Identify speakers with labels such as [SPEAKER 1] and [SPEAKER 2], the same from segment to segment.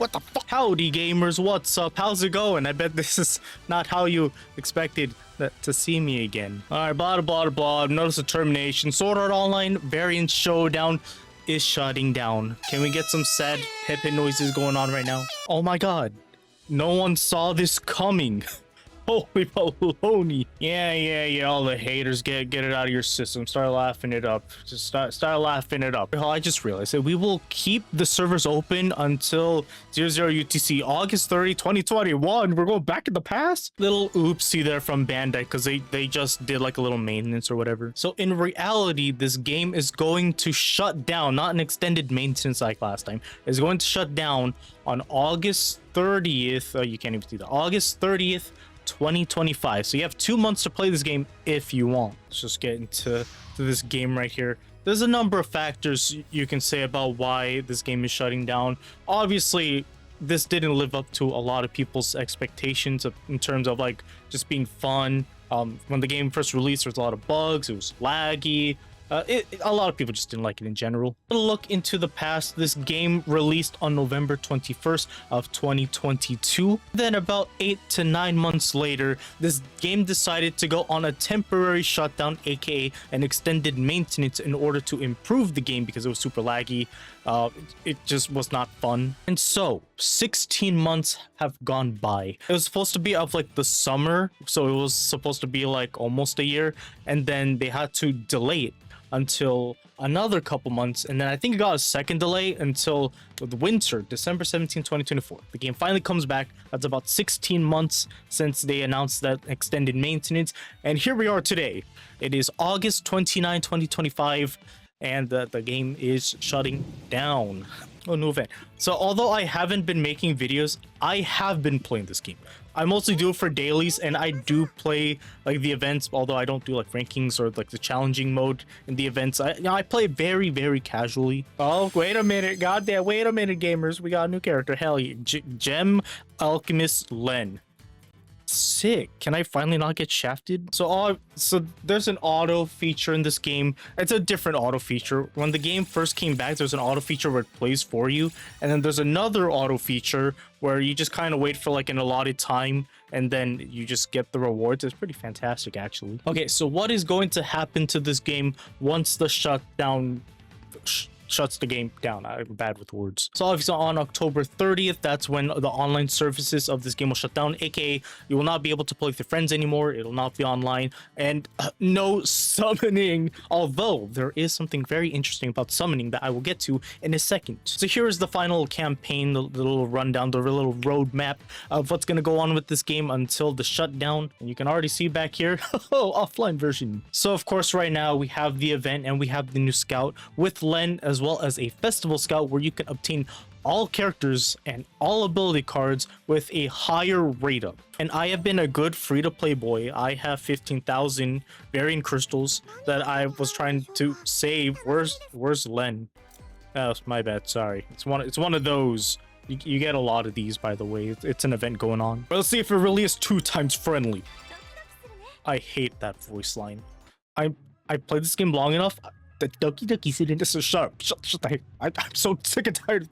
[SPEAKER 1] What the fuck? Howdy gamers, what's up? How's it going? I bet this is not how you expected to see me again. Alright, blah blah blah. Notice the termination. Sword Art Online variant Showdown is shutting down. Can we get some sad hip noises going on right now? Oh my god. No one saw this coming. Holy baloney. Yeah, all the haters, get it out of your system. Start laughing it up. Just start laughing it up. Oh, I just realized that we will keep the servers open until 00 UTC August 30, 2021. We're going back in the past. Little oopsie there from Bandai because they just did like a little maintenance or whatever. So in reality, this game is going to shut down, not an extended maintenance like last time. It's going to shut down on August 30th. You can't even see that. August 30th. 2025. So you have 2 months to play this game if you want. Let's just get into this game right here. There's a number of factors you can say about why this game is shutting down. Obviously, this didn't live up to a lot of people's expectations in terms of like just being fun. When the game first released, there was a lot of bugs. It was laggy. A lot of people just didn't like it in general. A look into the past. This game released on November 21st of 2022. Then about 8 to 9 months later, this game decided to go on a temporary shutdown, aka an extended maintenance, in order to improve the game because it was super laggy. It just was not fun. And so 16 months have gone by. It was supposed to be of like the summer, so it was supposed to be like almost a year, and then they had to delay it until another couple months, and then I think it got a second delay until the winter, December 17, 2024. The game finally comes back. That's about 16 months since they announced that extended maintenance, and here we are today. It is August 29, 2025, and the game is shutting down. Oh, no event. So although I haven't been making videos, I have been playing this game. I mostly do it for dailies, and I do play like the events, although I don't do like rankings or like the challenging mode in the events. I play very casually. Oh, wait a minute. Goddamn, wait a minute, gamers. We got a new character. Hell yeah. Gem Alchemist Len. Sick. Can I finally not get shafted? So there's an auto feature in this game. It's a different auto feature. When the game first came back, there's an auto feature where it plays for you, and then there's another auto feature where you just kind of wait for like an allotted time and then you just get the rewards. It's pretty fantastic, actually. Okay, so what is going to happen to this game once the shutdown shuts the game down? I'm bad with words. So obviously on October 30th, that's when the online services of this game will shut down, aka you will not be able to play with your friends anymore. It'll not be online, and no summoning, although there is something very interesting about summoning that I will get to in a second. So here is the final campaign, the little rundown, the little roadmap of what's going to go on with this game until the shutdown. And you can already see back here, offline version. So of course right now we have the event and we have the new scout with Len, as well as a festival scout where you can obtain all characters and all ability cards with a higher rate up. And I have been a good free-to-play boy. I have 15,000 variant crystals that I was trying to save. Where's Len? Oh, my bad. Sorry. It's one of those. You get a lot of these, by the way. It's an event going on. But let's see if it really is 2 times friendly. I hate that voice line. I played this game long enough. The ducky sitting. This is shut. I'm so sick and tired.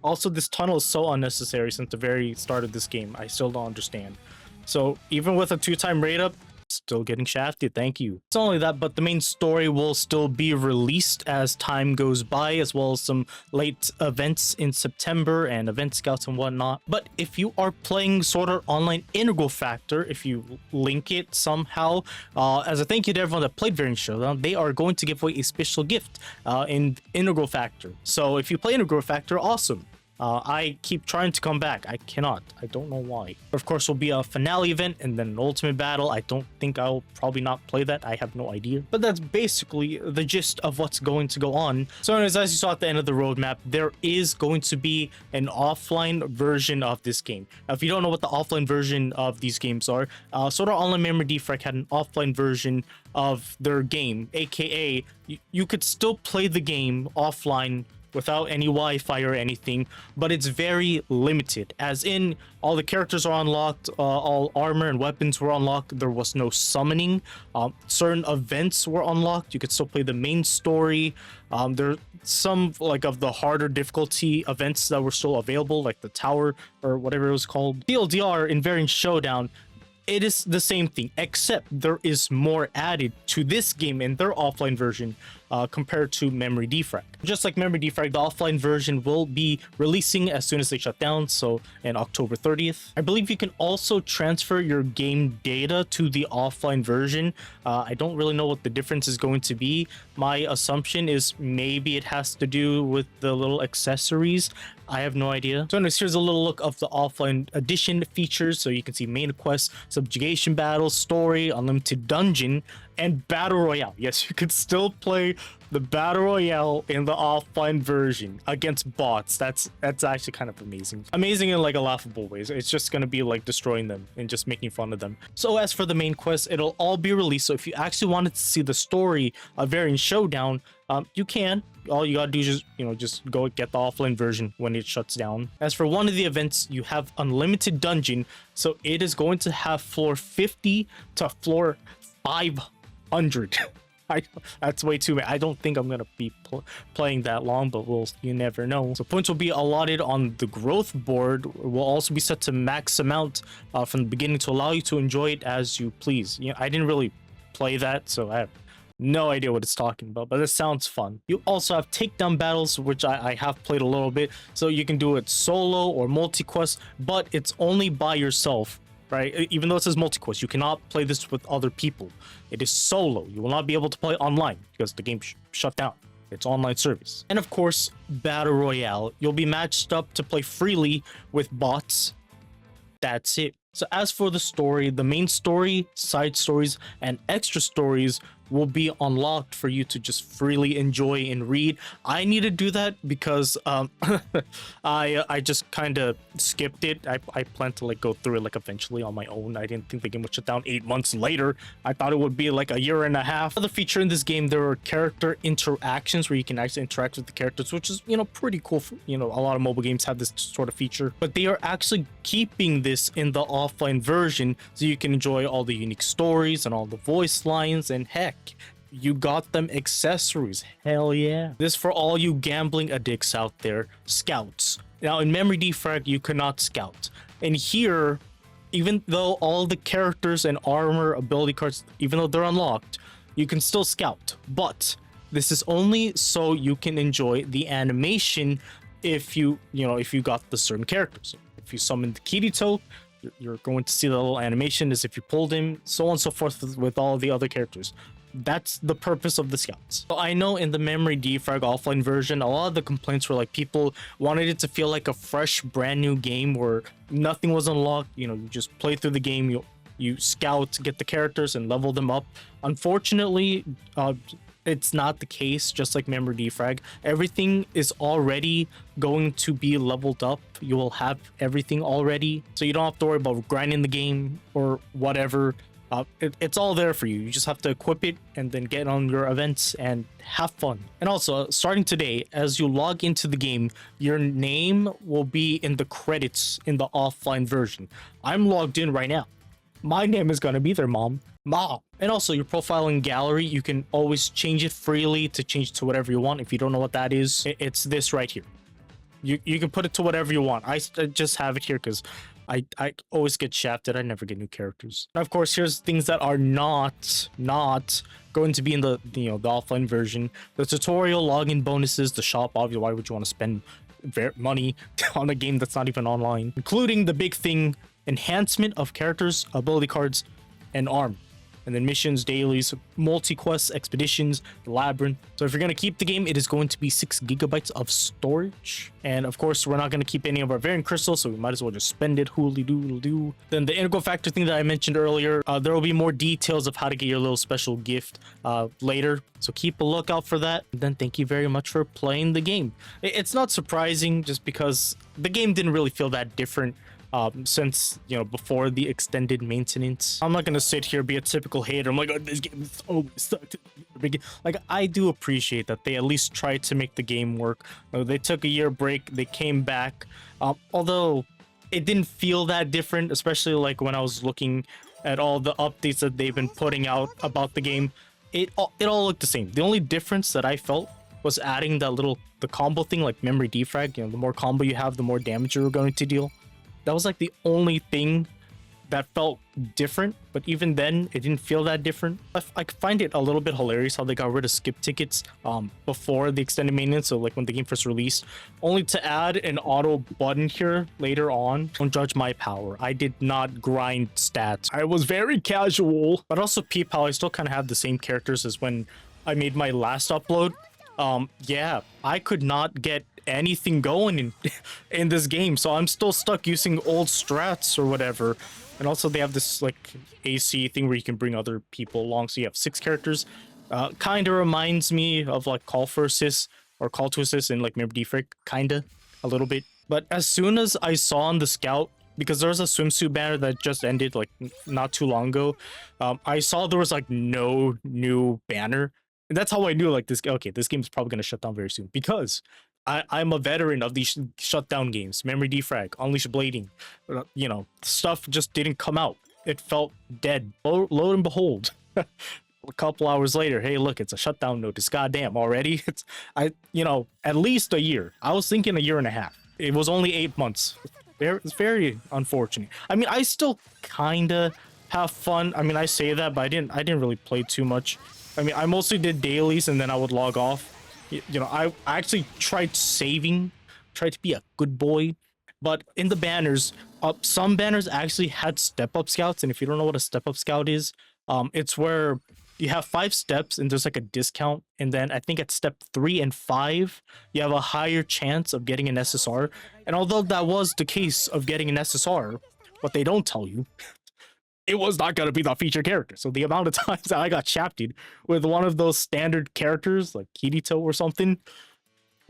[SPEAKER 1] Also, this tunnel is so unnecessary since the very start of this game. I still don't understand. So even with a 2-time rate up, still getting shafted. Thank you. It's not only that, but the main story will still be released as time goes by, as well as some late events in September and event scouts and whatnot. But if you are playing Sword Art Online Integral Factor, if you link it somehow, as a thank you to everyone that played Variant Showdown, they are going to give away a special gift in Integral Factor. So if you play Integral Factor, awesome. I keep trying to come back. I cannot. I don't know why. Of course, will be a finale event and then an ultimate battle. I don't think I'll probably not play that. I have no idea. But that's basically the gist of what's going to go on. So anyways, as you saw at the end of the roadmap, there is going to be an offline version of this game. Now, if you don't know what the offline version of these games are, Sword Art Online Memory Defrag had an offline version of their game, aka you could still play the game offline without any Wi-Fi or anything, but it's very limited, as in all the characters are unlocked, all armor and weapons were unlocked. There was no summoning. Certain events were unlocked. You could still play the main story. There some like of the harder difficulty events that were still available, like the tower or whatever it was called. TLDR in Variant Showdown, it is the same thing, except there is more added to this game in their offline version compared to Memory Defrag. Just like Memory Defrag, the offline version will be releasing as soon as they shut down, so in October 30th. I believe you can also transfer your game data to the offline version. I don't really know what the difference is going to be. My assumption is maybe it has to do with the little accessories. I have no idea. So anyways, here's a little look of the offline edition features. So you can see main quest, subjugation battles, story, unlimited dungeon, and battle royale. Yes, you could still play the battle royale in the offline version against bots. That's actually kind of amazing in like a laughable way. It's just gonna be like destroying them and just making fun of them. So as for the main quest, it'll all be released. So if you actually wanted to see the story of Variant Showdown, you can. All you gotta do is just go get the offline version when it shuts down. As for one of the events, you have unlimited dungeon, so it is going to have floor 50 to floor 500. That's way too many. I don't think I'm gonna be playing that long, but you never know. So points will be allotted on the growth board, will also be set to max amount from the beginning to allow you to enjoy it as you please. I didn't really play that, so I have no idea what it's talking about, but it sounds fun. You also have takedown battles, which I have played a little bit, so you can do it solo or multi-quest, but it's only by yourself, right? Even though it says multi-quest, you cannot play this with other people. It is solo. You will not be able to play online because the game shut down. It's online service. And of course, battle royale. You'll be matched up to play freely with bots. That's it. So as for the story, the main story, side stories, and extra stories will be unlocked for you to just freely enjoy and read. I need to do that because I just kind of skipped it. I plan to like go through it like eventually on my own. I didn't think the game would shut down 8 months later. I thought it would be like a year and a half. Another feature in this game, there are character interactions where you can actually interact with the characters, which is pretty cool. A lot of mobile games have this sort of feature, but they are actually keeping this in the offline version so you can enjoy all the unique stories and all the voice lines, and heck, you got them accessories. Hell yeah. This for all you gambling addicts out there. Scouts. Now in Memory Defrag, you cannot scout. And here, even though all the characters and armor ability cards, even though they're unlocked, you can still scout. But this is only so you can enjoy the animation if you got the certain characters. If you summon the Kirito, you're going to see the little animation as if you pulled him, so on and so forth with all the other characters. That's the purpose of the scouts. So I know in the Memory Defrag offline version, a lot of the complaints were like people wanted it to feel like a fresh, brand new game where nothing was unlocked. You just play through the game, you scout, get the characters, and level them up. Unfortunately, it's not the case. Just like Memory Defrag, everything is already going to be leveled up. You will have everything already, so you don't have to worry about grinding the game or whatever. It's all there for you. You just have to equip it and then get on your events and have fun. And also, starting today, as you log into the game, your name will be in the credits in the offline version. I'm logged in right now. My name is gonna be there, Mom. And also your profile and gallery, you can always change it freely to change it to whatever you want. If you don't know what that is, it's this right here. You can put it to whatever you want. I just have it here because I always get shafted. I never get new characters. And of course, here's things that are not going to be in the the offline version. The tutorial, login bonuses, the shop. Obviously, why would you want to spend money on a game that's not even online? Including the big thing, enhancement of characters, ability cards, and armor. And then missions, dailies, multi-quests, expeditions, the labyrinth. So if you're going to keep the game, it is going to be 6 gigabytes of storage. And of course, we're not going to keep any of our variant crystals, so we might as well just spend it. Hooli-doodle-doo. Then the integral factor thing that I mentioned earlier, there will be more details of how to get your little special gift later. So keep a lookout for that. And then thank you very much for playing the game. It's not surprising just because the game didn't really feel that different since, you know, before the extended maintenance. I'm not gonna sit here be a typical hater. I'm like, oh, this game is always sucked. Like, I do appreciate that they at least tried to make the game work. They took a year break, they came back, although it didn't feel that different, especially like when I was looking at all the updates that they've been putting out about the game. It all looked the same. The only difference that I felt was adding the combo thing, like memory defrag. You know, the more combo you have, the more damage you're going to deal. That was like the only thing that felt different, but even then it didn't feel that different. I find it a little bit hilarious how they got rid of skip tickets before the extended maintenance, so like when the game first released, only to add an auto button here later on. Don't judge my power, I did not grind stats, I was very casual. But also peep how I still kind of have the same characters as when I made my last upload. Yeah, I could not get anything going in this game, so I'm still stuck using old strats or whatever. And also they have this like AC thing where you can bring other people along, so you have 6 characters. Kind of reminds me of like Call for Assist or Call to Assist in like Memory Defrag, kinda, a little bit. But as soon as I saw on the scout, because there was a swimsuit banner that just ended like not too long ago, I saw there was like no new banner. And that's how I knew like this, okay, this game is probably going to shut down very soon, because I'm a veteran of these shutdown games. Memory Defrag, Unleash Blading, you know, stuff just didn't come out. It felt dead. Lo and behold, a couple hours later, hey, look, it's a shutdown notice. Goddamn, already? You know, at least a year. I was thinking a year and a half. It was only 8 months. It's very unfortunate. I mean, I still kind of have fun. I mean, I say that, but I didn't really play too much. I mean, I mostly did dailies and then I would log off. You know, I actually tried saving, tried to be a good boy. But in the banners, some banners actually had step-up scouts. And if you don't know what a step-up scout is, it's where you have 5 steps and there's like a discount. And then I think at step 3 and 5, you have a higher chance of getting an SSR. And although that was the case of getting an SSR, what they don't tell you, it was not going to be the featured character. So the amount of times that I got shafted with one of those standard characters like Kirito or something,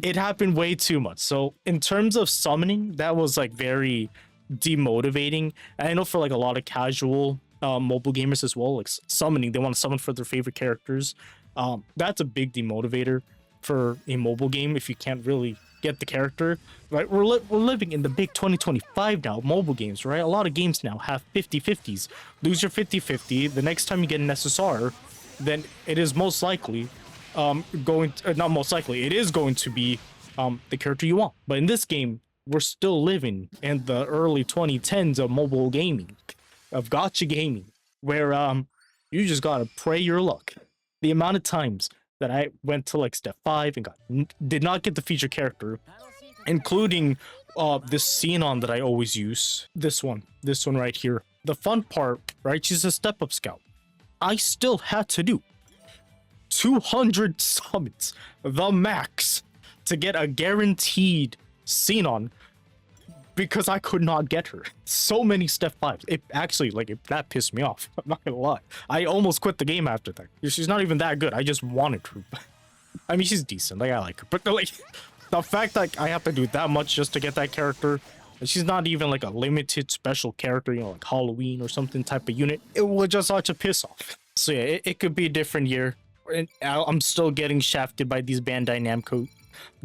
[SPEAKER 1] it happened way too much. So in terms of summoning, that was like very demotivating. And I know for like a lot of casual mobile gamers as well, like summoning, they want to summon for their favorite characters. That's a big demotivator for a mobile game if you can't really get the character, right? We're living in the big 2025 now, mobile games, right? A lot of games now have 50-50s. Lose your 50-50, the next time you get an SSR, then it is most likely not most likely, it is going to be the character you want. But in this game, we're still living in the early 2010s of mobile gaming, of gacha gaming, where you just gotta pray your luck. The amount of times that I went to like step 5 and did not get the featured character, including this Xenon that I always use. This one right here. The fun part, right? She's a step-up scout. I still had to do 200 summons, the max, to get a guaranteed Xenon, because I could not get her. So many step 5s. It actually, like, that pissed me off. I'm not gonna lie. I almost quit the game after that. She's not even that good. I just wanted her. I mean, she's decent. Like, I like her. But, like, the fact that I have to do that much just to get that character, and she's not even, like, a limited special character, you know, like Halloween or something type of unit, it was just such a piss off. So, yeah, it could be a different year. And I'm still getting shafted by these Bandai Namco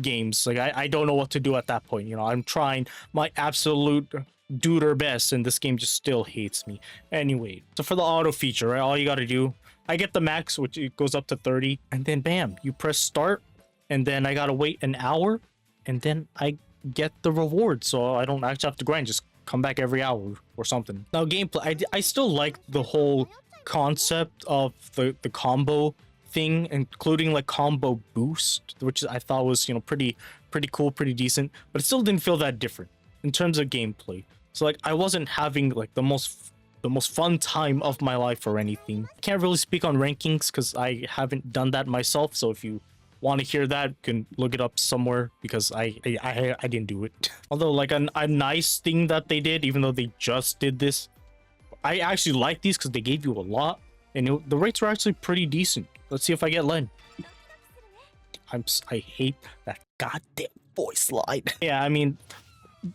[SPEAKER 1] games. Like, I don't know what to do at that point. You know, I'm trying my absolute duder best and this game just still hates me. Anyway, so for the auto feature, right, all you gotta do, I get the max, which it goes up to 30, and then bam, you press start, and then I gotta wait an hour, and then I get the reward, so I don't actually have to grind, just come back every hour or something. Now gameplay, I still like the whole concept of the combo thing, including like combo boost, which I thought was, you know, pretty cool, pretty decent, but it still didn't feel that different in terms of gameplay. So like I wasn't having like the most fun time of my life or anything. I can't really speak on rankings because I haven't done that myself, so if you want to hear that, you can look it up somewhere, because I didn't do it. Although like a nice thing that they did, even though they just did this, I actually like these because they gave you a lot, and the rates were actually pretty decent. Let's see if I get Len. I hate that goddamn voice line. Yeah, I mean,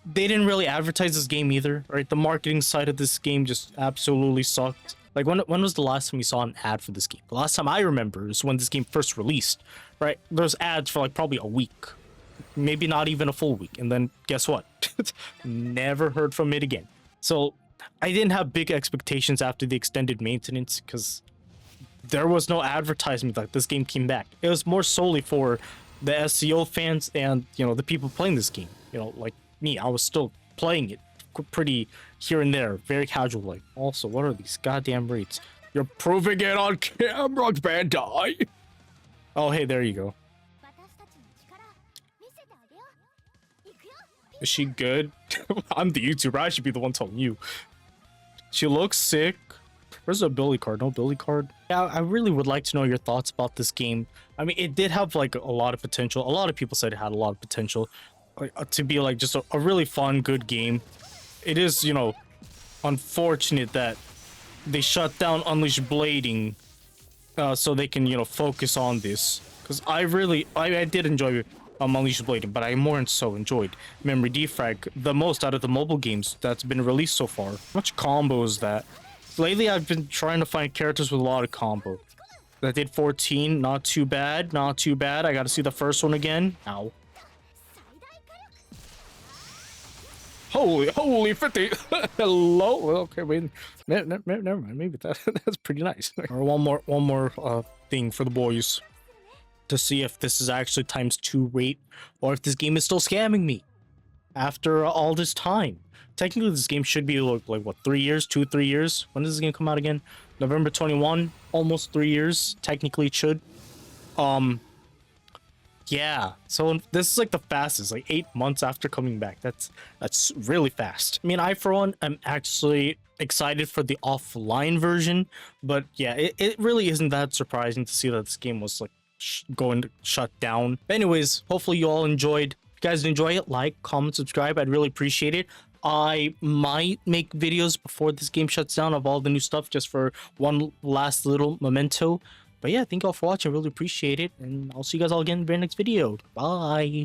[SPEAKER 1] they didn't really advertise this game either, right? The marketing side of this game just absolutely sucked. Like, when was the last time you saw an ad for this game? The last time I remember is when this game first released, right? There's ads for like probably a week, maybe not even a full week, and then guess what? Never heard from it again. So I didn't have big expectations after the extended maintenance because there was no advertisement that this game came back. It was more solely for the SEO fans and, you know, the people playing this game. You know, like me, I was still playing it pretty here and there, very casual. Like, also, what are these goddamn rates? You're proving it on camera, Bandai. Oh, hey, there you go. Is she good? I'm the YouTuber. I should be the one telling you. She looks sick. Where's the ability card? No ability card? Yeah, I really would like to know your thoughts about this game. I mean, it did have like a lot of potential. A lot of people said it had a lot of potential to be like just a really fun, good game. It is, you know, unfortunate that they shut down Unleash Blading so they can, you know, focus on this. Because I did enjoy Unleash Blading, but I more so enjoyed Memory Defrag the most out of the mobile games that's been released so far. How much combo is that? Lately, I've been trying to find characters with a lot of combo. I did 14, not too bad, not too bad. I gotta see the first one again. Ow. Holy 50. Hello. Okay, wait. Never mind. Maybe that's pretty nice. Or one more thing for the boys to see if this is actually ×2 rate or if this game is still scamming me after all this time. Technically, this game should be like what, 3 years, 3 years? When does this game come out again? November 21, almost 3 years. Technically, it should. Yeah. So this is like the fastest, like 8 months after coming back. That's really fast. I mean, I for one am actually excited for the offline version, but yeah, it really isn't that surprising to see that this game was like going to shut down. Anyways, hopefully you all enjoyed. If you guys enjoy it, like, comment, subscribe. I'd really appreciate it. I might make videos before this game shuts down of all the new stuff just for one last little memento. But yeah, thank you all for watching. I really appreciate it. And I'll see you guys all again in the very next video. Bye.